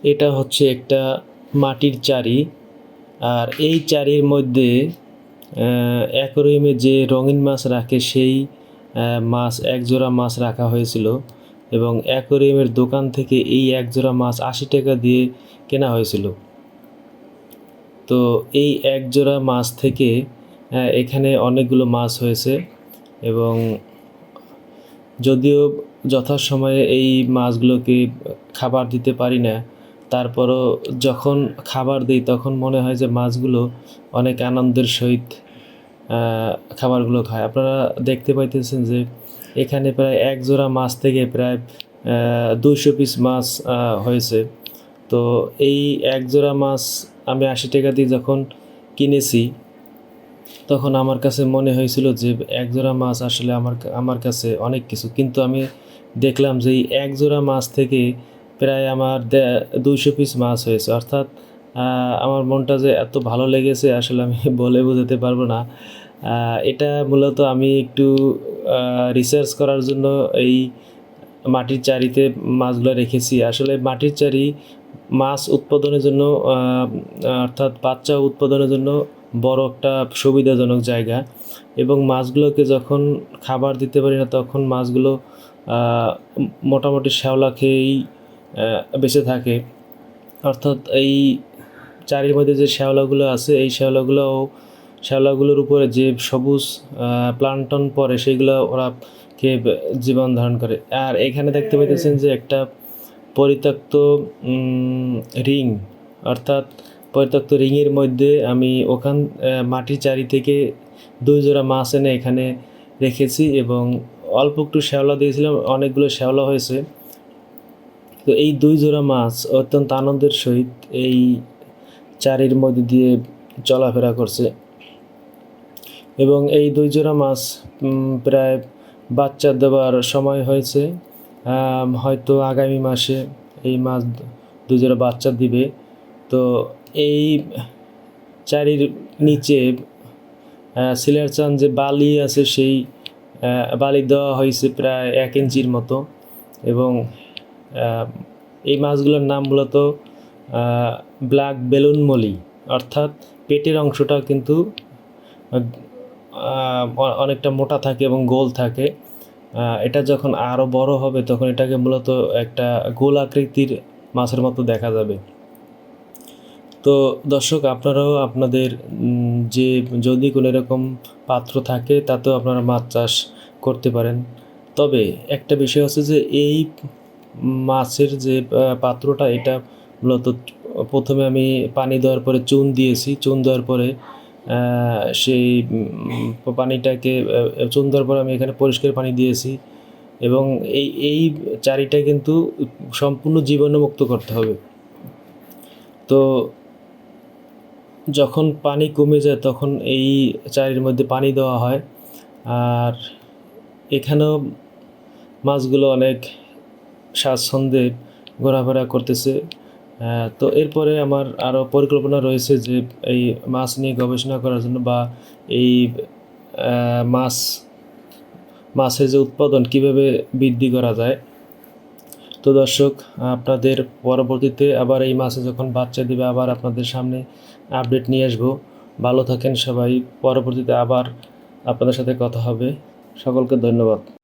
এটা হচ্ছে একটা মাটির চারি। আর এই চারির মধ্যে অ্যাকোয়ারিয়ামে যে রঙিন মাছ রাখে সেই মাছ একজোড়া মাছ রাখা হয়েছিল এবং অ্যাকোয়ারিয়ামের দোকান থেকে এই একজোড়া মাছ ৮০ টাকা দিয়ে কেনা হয়েছিল। তো এই একজোড়া মাছ থেকে এখানে অনেকগুলো মাছ হয়েছে এবং যদিও যথাসময়ে এই মাছগুলোকে খাবার দিতে পারি না, তারপরও যখন খাবার দিই তখন মনে হয় যে মাছগুলো অনেক আনন্দের সহিত খাবারগুলো খায়। আপনারা দেখতে পাইতেছেন যে এখানে প্রায় এক জোড়া মাছ থেকে প্রায় ২০০ পিস মাছ হয়েছে। তো এই এক জোড়া মাছ আমি ৮০ টাকা দিয়ে যখন কিনেছি তখন আমার কাছে মনে হয়েছিল যে এক জোড়া মাছ আসলে আমার কাছে অনেক কিছু, কিন্তু আমি দেখলাম যে এই এক জোড়া মাছ থেকে প্রায় আমার ২০০ পিস মাছ হয়েছে। অর্থাৎ আমার মনটা যে এত ভালো লেগেছে আসলে আমি বলে বোঝাতে পারবো না। এটা মূলত আমি একটু রিসার্চ করার জন্য এই মাটির চারিতে মাছগুলো রেখেছি। আসলে মাটির চারি মাছ উৎপাদনের জন্য অর্থাৎ বাচ্চা উৎপাদনের জন্য বড় একটা সুবিধাজনক জায়গা এবং মাছগুলোকে যখন খাবার দিতে পারি না তখন মাছগুলো মোটামুটি শ্যাওলা খেয়েই বেঁচে থাকে। অর্থাৎ এই চারির মধ্যে যে শ্যাওলাগুলো আছে এই শ্যাওলাগুলোর উপরে যে সবুজ প্লান্টন পড়ে সেইগুলো ওরা খেয়ে জীবন ধারণ করে। আর এখানে দেখতে পাইতেছেন যে একটা পরিত্যক্ত রিং, অর্থাৎ পরিত্যক্ত রিংয়ের মধ্যে আমি মাটির চারি থেকে ২ জোড়া মাছ এনে এখানে রেখেছি এবং অল্প একটু শ্যাওলা দিয়েছিলাম, অনেকগুলো শ্যাওলা হয়েছে। তো এই ২ জোড়া মাছ অত্যন্ত আনন্দের সহিত এই চারির মধ্যে দিয়ে চলাফেরা করছে এবং এই ২ জোড়া মাছ প্রায় বাচ্চা দেওয়ার সময় হয়েছে। হয়তো আগামী মাসে এই মাছ ২ জোড়া বাচ্চা দিবে। তো এই চারির নিচে সিলার চান যে বালি আছে সেই বালি দেওয়া হয়েছে প্রায় ১ ইঞ্চির মতো এবং এই মাছগুলোর নাম মূলত ব্ল্যাক বেলুন মলি, অর্থাৎ পেটের অংশটা কিন্তু অনেকটা মোটা থাকে এবং গোল থাকে। এটা যখন আরও বড় হবে তখন এটাকে মূলত একটা গোল আকৃতির মাছের মতো দেখা যাবে। তো দর্শক, আপনারাও আপনাদের যদি কোনো এরকম পাত্র থাকে তাতেও আপনারা মাছ চাষ করতে পারেন। তবে একটা বিষয় হচ্ছে যে এই মাছের যে পাত্রটা এটা মূলত প্রথমে আমি পানি দেওয়ার পরে চুন দিয়েছি। চুন দেওয়ার পরে সেই পানিটাকে চুন দেওয়ার পরে আমি এখানে পরিষ্কার পানি দিয়েছি এবং এই চারিটা কিন্তু সম্পূর্ণ জীবাণুমুক্ত করতে হবে। তো যখন পানি কমে যায় তখন এই চারির মধ্যে পানি দেওয়া হয় আর এখানেও মাছগুলো অনেক স্বাচ্ছন্দ্যে ঘোরাফেরা করতেছে। তো এরপরে আমার আরও পরিকল্পনা রয়েছে যে এই মাছ নিয়ে গবেষণা করার জন্য বা এই মাছের যে উৎপাদন কীভাবে বৃদ্ধি করা যায়। তো দর্শক, আপনাদের পরবর্তীতে আবার এই মাছে যখন বাচ্চা দিবে আবার আপনাদের সামনে আপডেট নিয়ে আসবো। ভালো থাকেন সবাই, পরবর্তীতে আবার আপনাদের সাথে কথা হবে। সকলকে ধন্যবাদ।